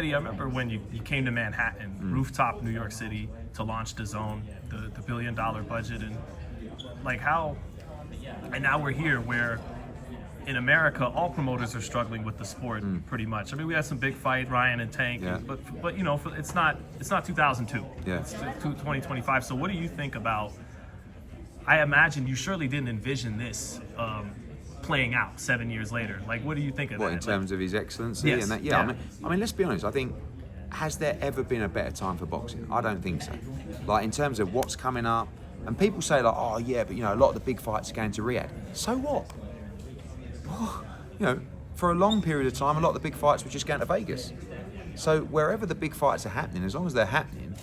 Eddie, I remember when you came to Manhattan, rooftop New York City, to launch DAZN, the $1 billion budget, and like how, and now we're here where in America all promoters are struggling with the sport pretty much. I mean, we had some big fight, Ryan and Tank, but you know, it's not 2002. It's 2025. So what do you think about? I imagine you surely didn't envision this playing out 7 years later. Like, what do you think of that? What, in terms of his excellency? Yes. And that? Yeah. I mean, let's be honest. I think, has there ever been a better time for boxing? I don't think so. Like, in terms of what's coming up, and people say like, oh yeah, but you know, a lot of the big fights are going to Riyadh. So what? You know, for a long period of time, a lot of the big fights were just going to Vegas. So wherever the big fights are happening, as long as they're happening,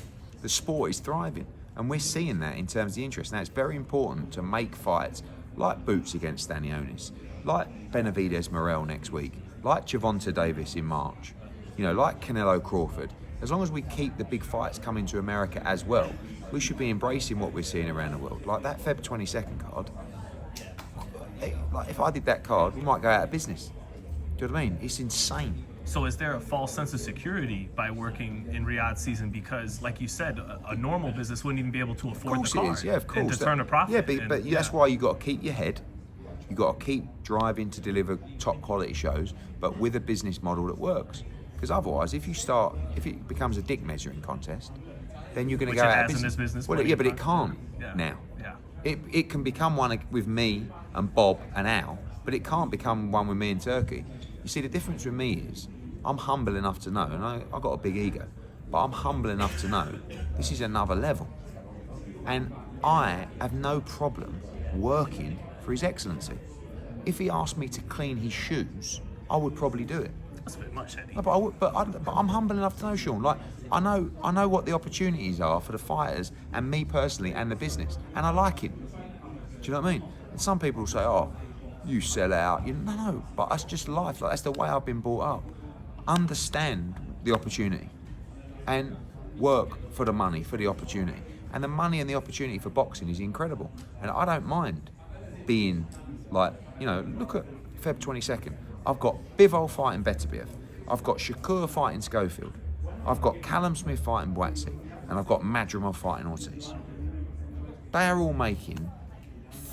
the sport is thriving. And we're seeing that in terms of the interest. Now, it's very important to make fights like Boots against Stanionis, like Benavidez Morel next week, like Gervonta Davis in March, you know, like Canelo Crawford. As long as we keep the big fights coming to America as well, we should be embracing what we're seeing around the world. Like that Feb 22nd card, like if I did that card, we might go out of business. Do you know what I mean? It's insane. So is there a false sense of security by working in Riyadh season? Because, like you said, a normal business wouldn't even be able to afford the card. Of course it is, yeah, of course. And to turn a profit. Yeah, but that's why you got to keep your head. You got to keep driving to deliver top quality shows, but with a business model that works. Because otherwise, if it becomes a dick measuring contest, then you're going to go out of business. In this business. Well, yeah, but it can't now. Yeah. It can become one with me and Bob and Al, but it can't become one with me and Turkey. You see, the difference with me is I'm humble enough to know, and I've got a big ego, but I'm humble enough to know this is another level. And I have no problem working for His Excellency. If he asked me to clean his shoes, I would probably do it. That's a bit much, Eddie. No, but I'm humble enough to know, Sean. Like, I know what the opportunities are for the fighters and me personally and the business, and I like it. Do you know what I mean? And some people will say, "Oh, you sell out." No, but that's just life. Like, that's the way I've been brought up. Understand the opportunity and work for the money, for the opportunity. And the money and the opportunity for boxing is incredible. And I don't mind being like, you know, look at Feb 22nd. I've got Bivol fighting Beterbiev. I've got Shakur fighting Schofield. I've got Callum Smith fighting Boatsy. And I've got Madrimov fighting Ortiz. They are all making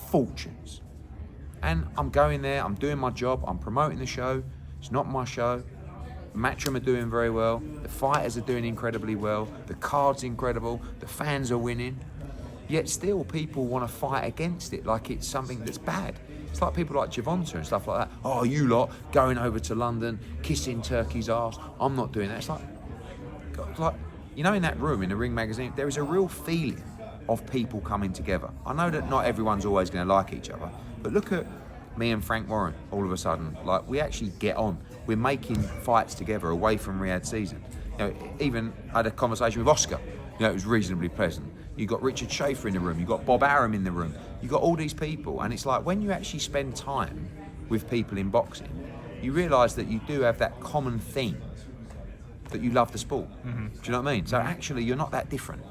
fortunes. And I'm going there, I'm doing my job, I'm promoting the show. It's not my show. Matchroom are doing very well. The fighters are doing incredibly well. The card's incredible. The fans are winning. Yet still people want to fight against it like it's something that's bad. It's like people like Gervonta and stuff like that. Oh, you lot going over to London, kissing Turkey's arse. I'm not doing that. It's like, you know, in that room, in the Ring magazine, there is a real feeling of people coming together. I know that not everyone's always going to like each other, but look at me and Frank Warren, all of a sudden, like, we actually get on. We're making fights together away from Riyadh season. You know, even had a conversation with Oscar. You know, it was reasonably pleasant. You got Richard Schaefer in the room. You got Bob Arum in the room. You got all these people, and it's like when you actually spend time with people in boxing, you realise that you do have that common theme that you love the sport. Mm-hmm. Do you know what I mean? So actually, you're not that different.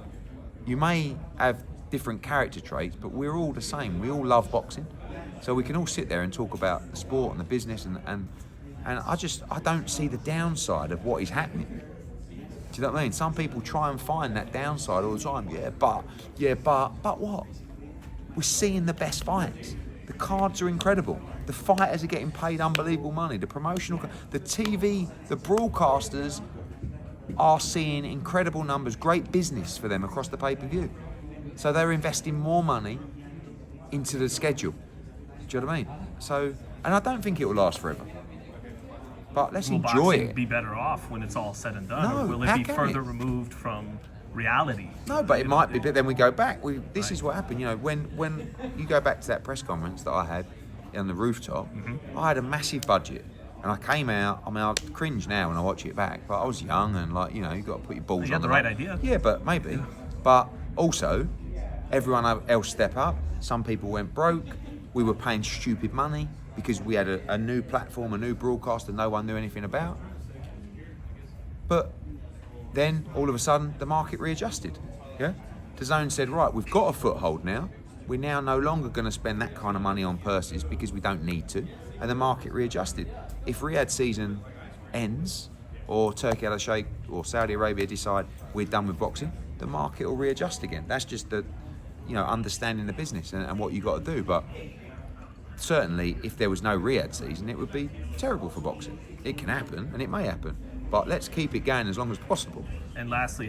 You may have different character traits, but we're all the same. We all love boxing. So we can all sit there and talk about the sport and the business, and I don't see the downside of what is happening. Do you know what I mean? Some people try and find that downside all the time. But what? We're seeing the best fights. The cards are incredible. The fighters are getting paid unbelievable money. The promotional, the TV, the broadcasters are seeing incredible numbers. Great business for them across the pay-per-view. So they're investing more money into the schedule. Do you know what I mean? So, and I don't think it will last forever. But let's enjoy it. Be better off when it's all said and done? No, or will it be further removed from reality? No, but it might be. But then we go back. This is what happened. You know, when you go back to that press conference that I had on the rooftop, I had a massive budget, and I came out. I mean, I cringe now when I watch it back, but I was young and, like, you know, you got to put your balls on. You had the right idea. Yeah, but maybe. Yeah. But also, everyone else step up. Some people went broke. We were paying stupid money because we had a new platform, a new broadcast that no one knew anything about. But then, all of a sudden, the market readjusted. Yeah, DAZN said, right, we've got a foothold now. We're now no longer going to spend that kind of money on purses because we don't need to. And the market readjusted. If Riyadh season ends or Turki Alalshikh or Saudi Arabia decide we're done with boxing, the market will readjust again. That's just the, understanding the business and what you got to do. But certainly, if there was no Riyadh season, it would be terrible for boxing. It can happen, and it may happen, but let's keep it going as long as possible. And lastly,